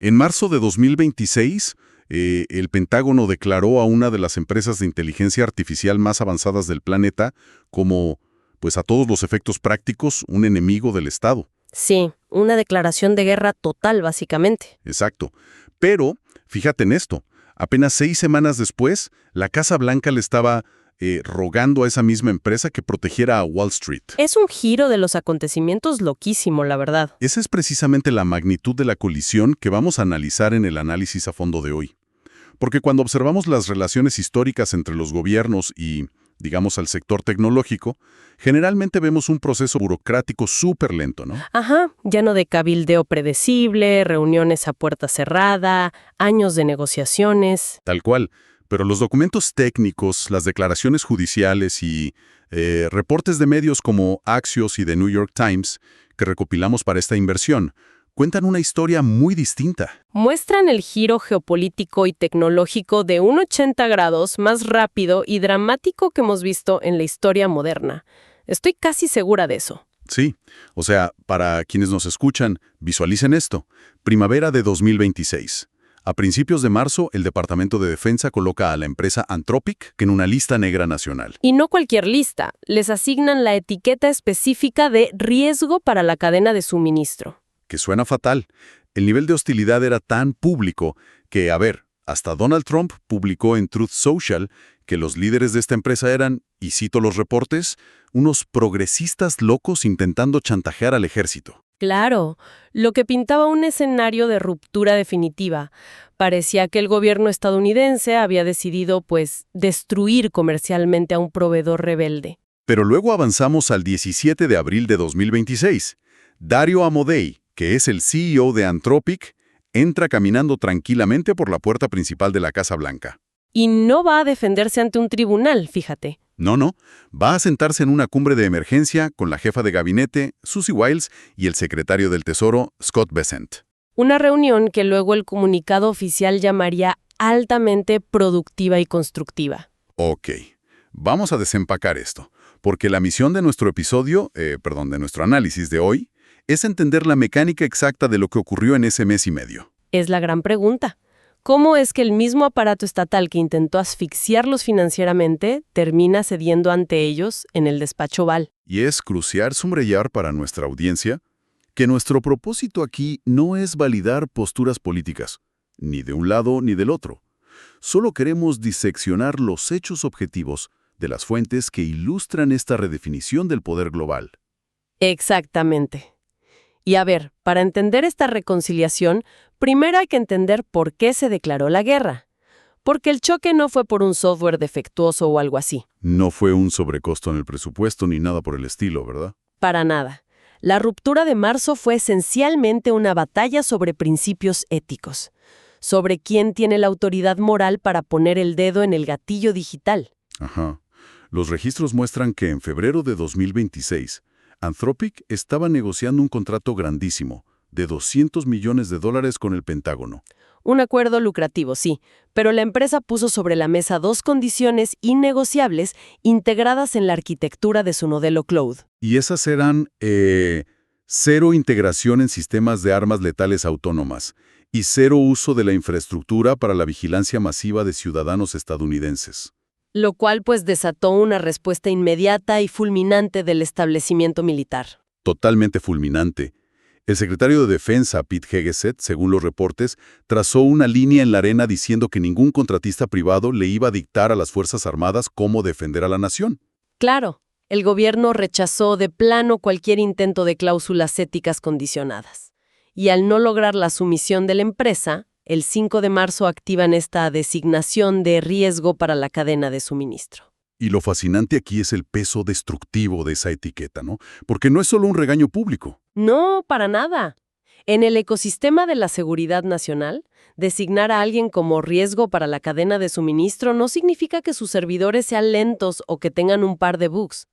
En marzo de 2026, el Pentágono declaró a una de las empresas de inteligencia artificial más avanzadas del planeta como, pues a todos los efectos prácticos, un enemigo del Estado. Sí, una declaración de guerra total, básicamente. Exacto. Pero, fíjate en esto, apenas 6 semanas después, la Casa Blanca le estaba rogando a esa misma empresa que protegiera a Wall Street. Es un giro de los acontecimientos loquísimo, la verdad. Esa es precisamente la magnitud de la colisión que vamos a analizar en el análisis a fondo de hoy. Porque cuando observamos las relaciones históricas entre los gobiernos y, digamos, al sector tecnológico, generalmente vemos un proceso burocrático súper lento, ¿no? Ajá, lleno de cabildeo predecible, reuniones a puerta cerrada, años de negociaciones. Tal cual. Pero los documentos técnicos, las declaraciones judiciales y reportes de medios como Axios y The New York Times que recopilamos para esta inversión cuentan una historia muy distinta. Muestran el giro geopolítico y tecnológico de un 80 grados más rápido y dramático que hemos visto en la historia moderna. Estoy casi segura de eso. Sí, o sea, para quienes nos escuchan, visualicen esto. Primavera de 2026. A principios de marzo, el Departamento de Defensa coloca a la empresa Anthropic en una lista negra nacional. Y no cualquier lista, les asignan la etiqueta específica de riesgo para la cadena de suministro. Que suena fatal. El nivel de hostilidad era tan público que, hasta Donald Trump publicó en Truth Social que los líderes de esta empresa eran, y cito los reportes, unos progresistas locos intentando chantajear al ejército. Claro, lo que pintaba un escenario de ruptura definitiva. Parecía que el gobierno estadounidense había decidido, destruir comercialmente a un proveedor rebelde. Pero luego avanzamos al 17 de abril de 2026. Dario Amodei, que es el CEO de Anthropic, entra caminando tranquilamente por la puerta principal de la Casa Blanca. Y no va a defenderse ante un tribunal, fíjate. No, va a sentarse en una cumbre de emergencia con la jefa de gabinete, Susie Wiles, y el secretario del Tesoro, Scott Bessent. Una reunión que luego el comunicado oficial llamaría altamente productiva y constructiva. Ok, vamos a desempacar esto, porque la misión de nuestro episodio, de nuestro análisis de hoy, es entender la mecánica exacta de lo que ocurrió en ese mes y medio. Es la gran pregunta. ¿Cómo es que el mismo aparato estatal que intentó asfixiarlos financieramente termina cediendo ante ellos en el despacho Oval? Y es crucial subrayar para nuestra audiencia que nuestro propósito aquí no es validar posturas políticas, ni de un lado ni del otro. Solo queremos diseccionar los hechos objetivos de las fuentes que ilustran esta redefinición del poder global. Exactamente. Y para entender esta reconciliación, primero hay que entender por qué se declaró la guerra. Porque el choque no fue por un software defectuoso o algo así. No fue un sobrecosto en el presupuesto ni nada por el estilo, ¿verdad? Para nada. La ruptura de marzo fue esencialmente una batalla sobre principios éticos, sobre quién tiene la autoridad moral para poner el dedo en el gatillo digital. Ajá. Los registros muestran que en febrero de 2026, Anthropic estaba negociando un contrato grandísimo, de $200 millones con el Pentágono. Un acuerdo lucrativo, sí, pero la empresa puso sobre la mesa dos condiciones innegociables integradas en la arquitectura de su modelo cloud. Y esas eran cero integración en sistemas de armas letales autónomas y cero uso de la infraestructura para la vigilancia masiva de ciudadanos estadounidenses. Lo cual desató una respuesta inmediata y fulminante del establecimiento militar. Totalmente fulminante. El secretario de Defensa, Pete Hegseth, según los reportes, trazó una línea en la arena diciendo que ningún contratista privado le iba a dictar a las Fuerzas Armadas cómo defender a la nación. Claro, el gobierno rechazó de plano cualquier intento de cláusulas éticas condicionadas. Y al no lograr la sumisión de la empresa, el 5 de marzo activan esta designación de riesgo para la cadena de suministro. Y lo fascinante aquí es el peso destructivo de esa etiqueta, ¿no? Porque no es solo un regaño público. No, para nada. En el ecosistema de la seguridad nacional, designar a alguien como riesgo para la cadena de suministro no significa que sus servidores sean lentos o que tengan un par de bugs.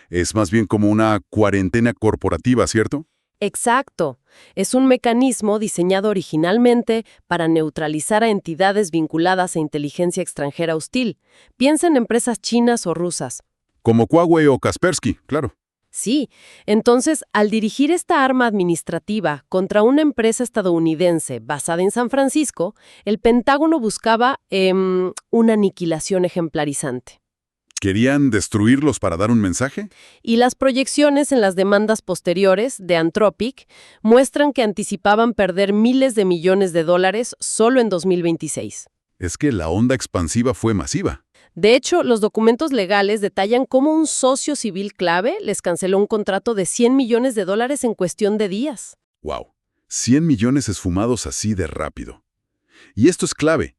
Es más bien como una cuarentena corporativa, ¿cierto? Exacto. Es un mecanismo diseñado originalmente para neutralizar a entidades vinculadas a inteligencia extranjera hostil. Piensa en empresas chinas o rusas. Como Huawei o Kaspersky, claro. Sí, entonces, al dirigir esta arma administrativa contra una empresa estadounidense basada en San Francisco, el Pentágono buscaba una aniquilación ejemplarizante. ¿Querían destruirlos para dar un mensaje? Y las proyecciones en las demandas posteriores de Anthropic muestran que anticipaban perder miles de millones de dólares solo en 2026. Es que la onda expansiva fue masiva. De hecho, los documentos legales detallan cómo un socio civil clave les canceló un contrato de 100 millones de dólares en cuestión de días. ¡Wow! 100 millones esfumados así de rápido. Y esto es clave.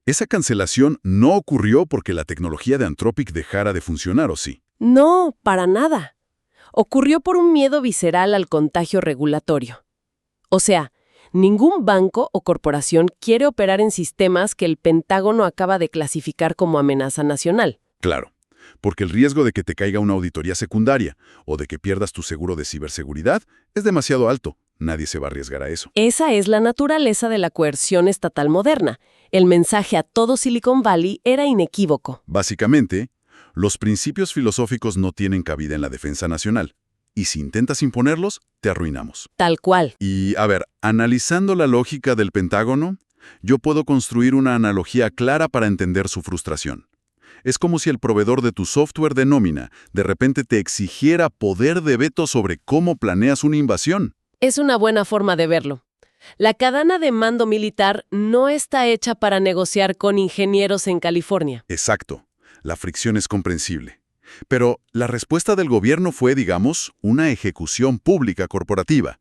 Esa cancelación no ocurrió porque la tecnología de Anthropic dejara de funcionar, ¿o sí? No, para nada. Ocurrió por un miedo visceral al contagio regulatorio. O sea, ningún banco o corporación quiere operar en sistemas que el Pentágono acaba de clasificar como amenaza nacional. Claro, porque el riesgo de que te caiga una auditoría secundaria o de que pierdas tu seguro de ciberseguridad es demasiado alto. Nadie se va a arriesgar a eso. Esa es la naturaleza de la coerción estatal moderna. El mensaje a todo Silicon Valley era inequívoco. Básicamente, los principios filosóficos no tienen cabida en la defensa nacional. Y si intentas imponerlos, te arruinamos. Tal cual. Y, a ver, analizando la lógica del Pentágono, yo puedo construir una analogía clara para entender su frustración. Es como si el proveedor de tu software de nómina de repente te exigiera poder de veto sobre cómo planeas una invasión. Es una buena forma de verlo. La cadena de mando militar no está hecha para negociar con ingenieros en California. Exacto. La fricción es comprensible. Pero la respuesta del gobierno fue, digamos, una ejecución pública corporativa.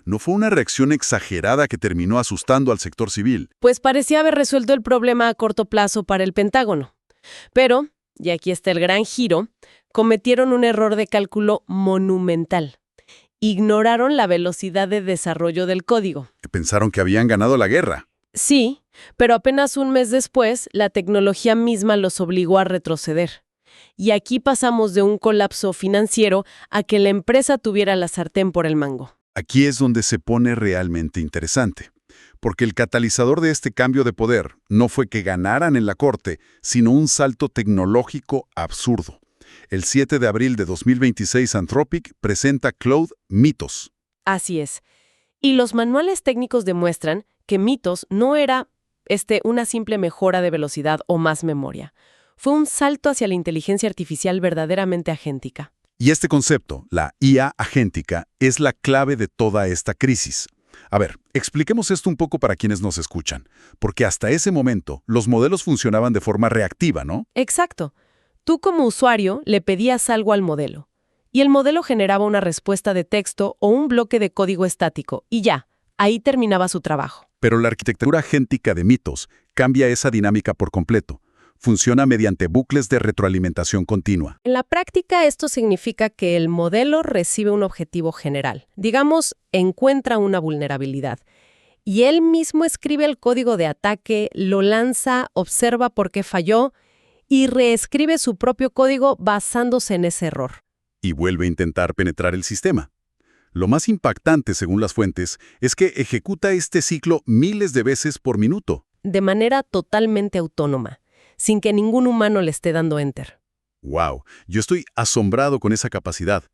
No fue una reacción exagerada que terminó asustando al sector civil. Pues parecía haber resuelto el problema a corto plazo para el Pentágono. Pero, y aquí está el gran giro, cometieron un error de cálculo monumental. Ignoraron la velocidad de desarrollo del código. Pensaron que habían ganado la guerra. Sí, pero apenas un mes después, la tecnología misma los obligó a retroceder. Y aquí pasamos de un colapso financiero a que la empresa tuviera la sartén por el mango. Aquí es donde se pone realmente interesante, porque el catalizador de este cambio de poder no fue que ganaran en la corte, sino un salto tecnológico absurdo. El 7 de abril de 2026, Anthropic presenta Claude Mythos. Así es. Y los manuales técnicos demuestran que Mythos no era una simple mejora de velocidad o más memoria. Fue un salto hacia la inteligencia artificial verdaderamente agéntica. Y este concepto, la IA agéntica, es la clave de toda esta crisis. A ver, expliquemos esto un poco para quienes nos escuchan, porque hasta ese momento los modelos funcionaban de forma reactiva, ¿no? Exacto. Tú como usuario le pedías algo al modelo, y el modelo generaba una respuesta de texto o un bloque de código estático, y ya, ahí terminaba su trabajo. Pero la arquitectura agéntica de Mythos cambia esa dinámica por completo. Funciona mediante bucles de retroalimentación continua. En la práctica, esto significa que el modelo recibe un objetivo general. Digamos, encuentra una vulnerabilidad. Y él mismo escribe el código de ataque, lo lanza, observa por qué falló y reescribe su propio código basándose en ese error. Y vuelve a intentar penetrar el sistema. Lo más impactante, según las fuentes, es que ejecuta este ciclo miles de veces por minuto. De manera totalmente autónoma, sin que ningún humano le esté dando enter. ¡Wow! Yo estoy asombrado con esa capacidad.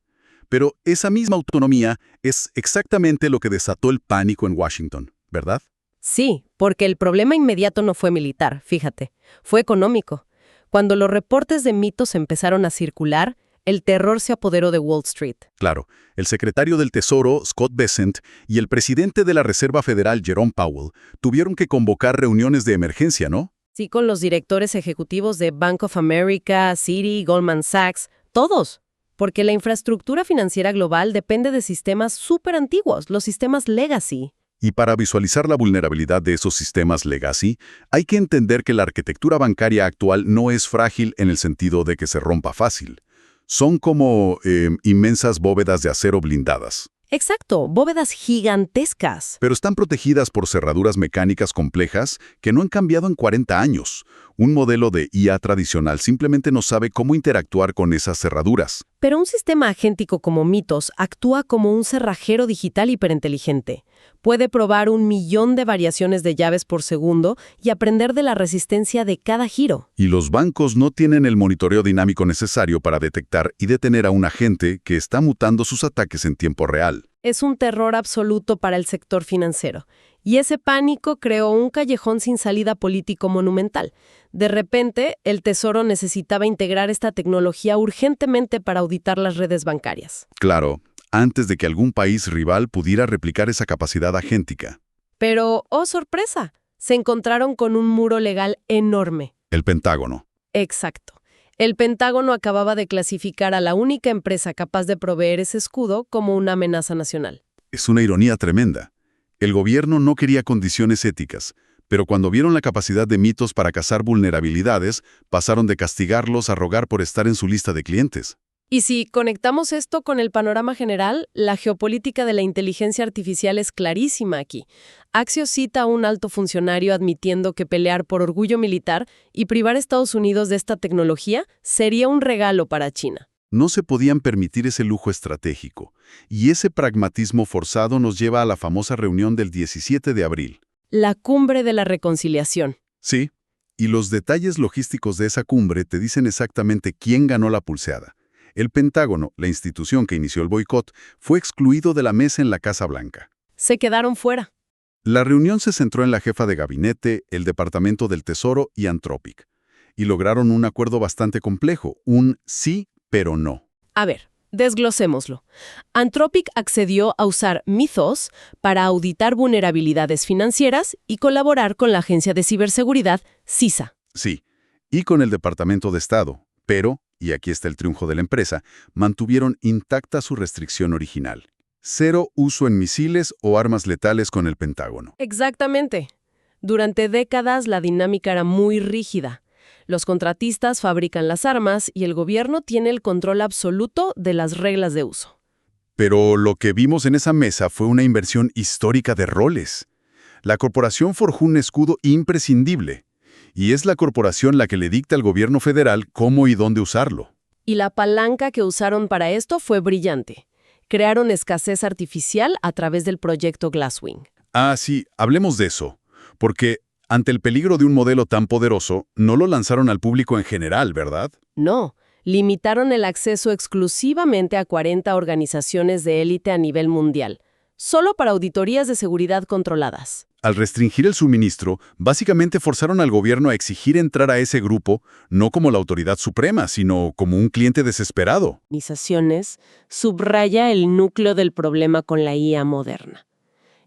Pero esa misma autonomía es exactamente lo que desató el pánico en Washington, ¿verdad? Sí, porque el problema inmediato no fue militar, fíjate, fue económico. Cuando los reportes de Mythos empezaron a circular, el terror se apoderó de Wall Street. Claro, el secretario del Tesoro, Scott Bessent, y el presidente de la Reserva Federal, Jerome Powell, tuvieron que convocar reuniones de emergencia, ¿no? Sí, con los directores ejecutivos de Bank of America, Citi, Goldman Sachs, todos. Porque la infraestructura financiera global depende de sistemas súper antiguos, los sistemas legacy. Y para visualizar la vulnerabilidad de esos sistemas legacy, hay que entender que la arquitectura bancaria actual no es frágil en el sentido de que se rompa fácil. Son como inmensas bóvedas de acero blindadas. Exacto, bóvedas gigantescas. Pero están protegidas por cerraduras mecánicas complejas que no han cambiado en 40 años. Un modelo de IA tradicional simplemente no sabe cómo interactuar con esas cerraduras. Pero un sistema agéntico como Mythos actúa como un cerrajero digital hiperinteligente. Puede probar 1 millón de variaciones de llaves por segundo y aprender de la resistencia de cada giro. Y los bancos no tienen el monitoreo dinámico necesario para detectar y detener a un agente que está mutando sus ataques en tiempo real. Es un terror absoluto para el sector financiero. Y ese pánico creó un callejón sin salida político monumental. De repente, el Tesoro necesitaba integrar esta tecnología urgentemente para auditar las redes bancarias. Claro, antes de que algún país rival pudiera replicar esa capacidad agéntica. Pero, ¡oh sorpresa!, se encontraron con un muro legal enorme. El Pentágono. Exacto. El Pentágono acababa de clasificar a la única empresa capaz de proveer ese escudo como una amenaza nacional. Es una ironía tremenda. El gobierno no quería condiciones éticas, pero cuando vieron la capacidad de mitos para cazar vulnerabilidades, pasaron de castigarlos a rogar por estar en su lista de clientes. Y si conectamos esto con el panorama general, la geopolítica de la inteligencia artificial es clarísima aquí. Axios cita a un alto funcionario admitiendo que pelear por orgullo militar y privar a Estados Unidos de esta tecnología sería un regalo para China. No se podían permitir ese lujo estratégico, y ese pragmatismo forzado nos lleva a la famosa reunión del 17 de abril. La cumbre de la reconciliación. Sí, y los detalles logísticos de esa cumbre te dicen exactamente quién ganó la pulseada. El Pentágono, la institución que inició el boicot, fue excluido de la mesa en la Casa Blanca. Se quedaron fuera. La reunión se centró en la jefa de gabinete, el Departamento del Tesoro y Anthropic, y lograron un acuerdo bastante complejo, un sí, pero no. A ver, desglosémoslo. Anthropic accedió a usar Mythos para auditar vulnerabilidades financieras y colaborar con la agencia de ciberseguridad CISA. Sí, y con el Departamento de Estado, pero, y aquí está el triunfo de la empresa, mantuvieron intacta su restricción original. 0 uso en misiles o armas letales con el Pentágono. Exactamente. Durante décadas la dinámica era muy rígida. Los contratistas fabrican las armas y el gobierno tiene el control absoluto de las reglas de uso. Pero lo que vimos en esa mesa fue una inversión histórica de roles. La corporación forjó un escudo imprescindible, y es la corporación la que le dicta al gobierno federal cómo y dónde usarlo. Y la palanca que usaron para esto fue brillante. Crearon escasez artificial a través del proyecto Glasswing. Ah, sí, hablemos de eso, porque ante el peligro de un modelo tan poderoso, no lo lanzaron al público en general, ¿verdad? No, limitaron el acceso exclusivamente a 40 organizaciones de élite a nivel mundial, solo para auditorías de seguridad controladas. Al restringir el suministro, básicamente forzaron al gobierno a exigir entrar a ese grupo, no como la autoridad suprema, sino como un cliente desesperado. Organizaciones subraya el núcleo del problema con la IA moderna.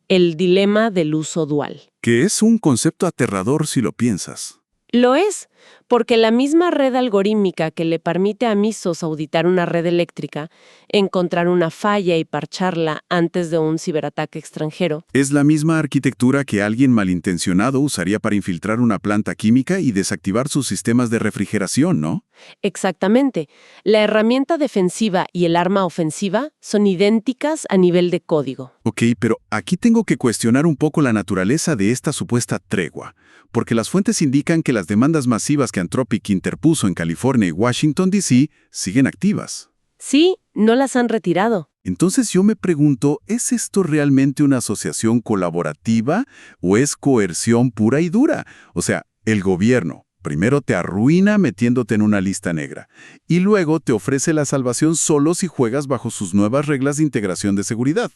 El dilema del uso dual. Que es un concepto aterrador si lo piensas. Lo es, porque la misma red algorítmica que le permite a Mythos auditar una red eléctrica, encontrar una falla y parcharla antes de un ciberataque extranjero, Es la misma arquitectura que alguien malintencionado usaría para infiltrar una planta química y desactivar sus sistemas de refrigeración, ¿no? exactamente. La herramienta defensiva y el arma ofensiva son idénticas a nivel de código. Ok, pero aquí tengo que cuestionar un poco la naturaleza de esta supuesta tregua, porque las fuentes indican que las demandas masivas que Anthropic interpuso en California y Washington, D.C. siguen activas. Sí, no las han retirado. Entonces yo me pregunto, ¿es esto realmente una asociación colaborativa o es coerción pura y dura? O sea, el gobierno primero te arruina metiéndote en una lista negra y luego te ofrece la salvación solo si juegas bajo sus nuevas reglas de integración de seguridad.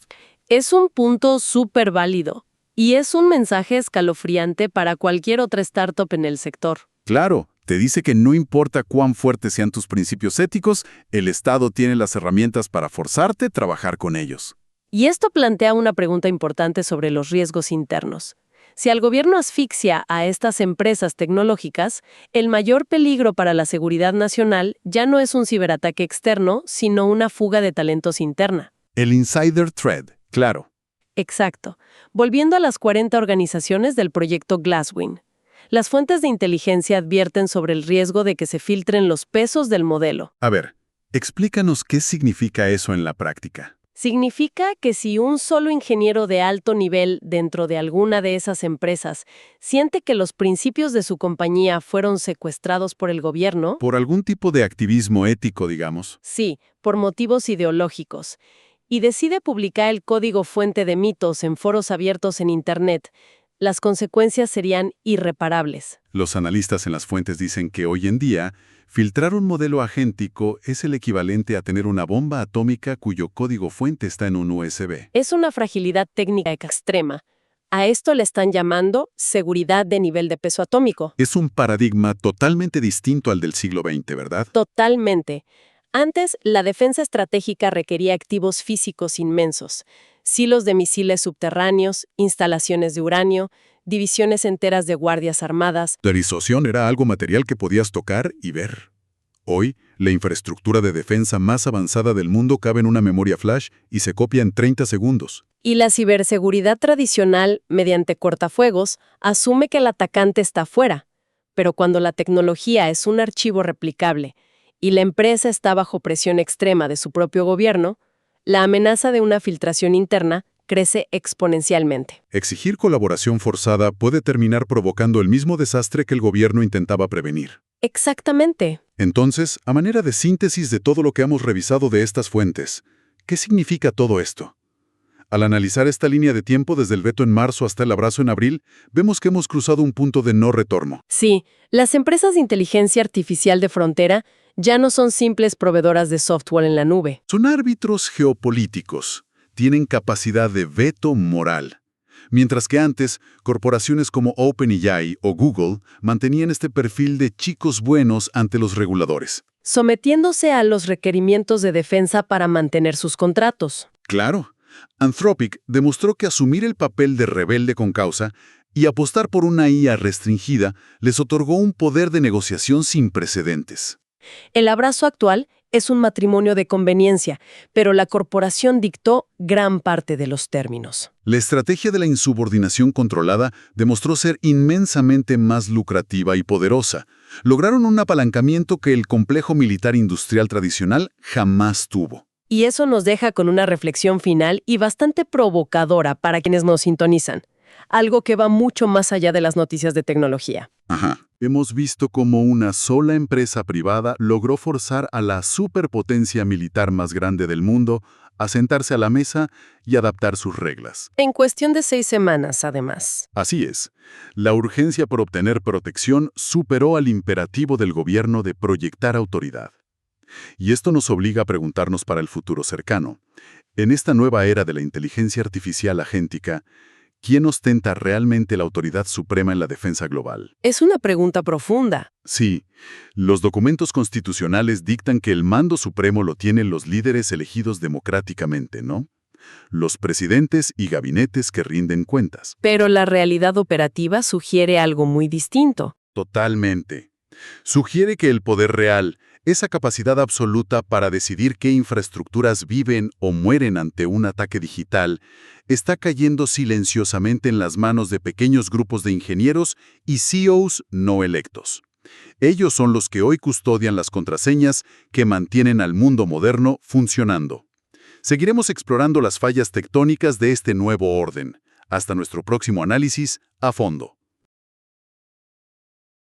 Es un punto súper válido y es un mensaje escalofriante para cualquier otra startup en el sector. Claro, te dice que no importa cuán fuertes sean tus principios éticos, el Estado tiene las herramientas para forzarte a trabajar con ellos. Y esto plantea una pregunta importante sobre los riesgos internos. Si el gobierno asfixia a estas empresas tecnológicas, el mayor peligro para la seguridad nacional ya no es un ciberataque externo, sino una fuga de talentos interna. El insider threat, claro. Exacto. Volviendo a las 40 organizaciones del proyecto Glasswing. Las fuentes de inteligencia advierten sobre el riesgo de que se filtren los pesos del modelo. A ver, explícanos qué significa eso en la práctica. Significa que si un solo ingeniero de alto nivel dentro de alguna de esas empresas siente que los principios de su compañía fueron secuestrados por el gobierno, Por algún tipo de activismo ético, digamos. sí, por motivos ideológicos, y decide publicar el código fuente de mitos en foros abiertos en Internet, las consecuencias serían irreparables. Los analistas en las fuentes dicen que hoy en día, filtrar un modelo agéntico es el equivalente a tener una bomba atómica cuyo código fuente está en un USB. Es una fragilidad técnica extrema. A esto le están llamando seguridad de nivel de peso atómico. Es un paradigma totalmente distinto al del siglo XX, ¿verdad? Totalmente. Antes, la defensa estratégica requería activos físicos inmensos, silos de misiles subterráneos, instalaciones de uranio, divisiones enteras de guardias armadas. La disuasión era algo material que podías tocar y ver. Hoy, la infraestructura de defensa más avanzada del mundo cabe en una memoria flash y se copia en 30 segundos. Y la ciberseguridad tradicional, mediante cortafuegos, asume que el atacante está fuera. Pero cuando la tecnología es un archivo replicable y la empresa está bajo presión extrema de su propio gobierno, la amenaza de una filtración interna crece exponencialmente. Exigir colaboración forzada puede terminar provocando el mismo desastre que el gobierno intentaba prevenir. Exactamente. Entonces, a manera de síntesis de todo lo que hemos revisado de estas fuentes, ¿qué significa todo esto? Al analizar esta línea de tiempo desde el veto en marzo hasta el abrazo en abril, vemos que hemos cruzado un punto de no retorno. Sí, las empresas de inteligencia artificial de frontera ya no son simples proveedoras de software en la nube. Son árbitros geopolíticos. Tienen capacidad de veto moral. Mientras que antes, corporaciones como OpenAI o Google mantenían este perfil de chicos buenos ante los reguladores. Sometiéndose a los requerimientos de defensa para mantener sus contratos. Claro. Anthropic demostró que asumir el papel de rebelde con causa y apostar por una IA restringida les otorgó un poder de negociación sin precedentes. El abrazo actual es un matrimonio de conveniencia, pero la corporación dictó gran parte de los términos. La estrategia de la insubordinación controlada demostró ser inmensamente más lucrativa y poderosa. Lograron un apalancamiento que el complejo militar industrial tradicional jamás tuvo. Y eso nos deja con una reflexión final y bastante provocadora para quienes nos sintonizan. Algo que va mucho más allá de las noticias de tecnología. Ajá. Hemos visto cómo una sola empresa privada logró forzar a la superpotencia militar más grande del mundo a sentarse a la mesa y adaptar sus reglas. En cuestión de 6 semanas, además. Así es. La urgencia por obtener protección superó al imperativo del gobierno de proyectar autoridad. Y esto nos obliga a preguntarnos para el futuro cercano. En esta nueva era de la inteligencia artificial agéntica, ¿quién ostenta realmente la autoridad suprema en la defensa global? Es una pregunta profunda. Sí, los documentos constitucionales dictan que el mando supremo lo tienen los líderes elegidos democráticamente, ¿no? Los presidentes y gabinetes que rinden cuentas. Pero la realidad operativa sugiere algo muy distinto. Totalmente. Sugiere que el poder real, esa capacidad absoluta para decidir qué infraestructuras viven o mueren ante un ataque digital, está cayendo silenciosamente en las manos de pequeños grupos de ingenieros y CEOs no electos. Ellos son los que hoy custodian las contraseñas que mantienen al mundo moderno funcionando. Seguiremos explorando las fallas tectónicas de este nuevo orden. Hasta nuestro próximo análisis a fondo.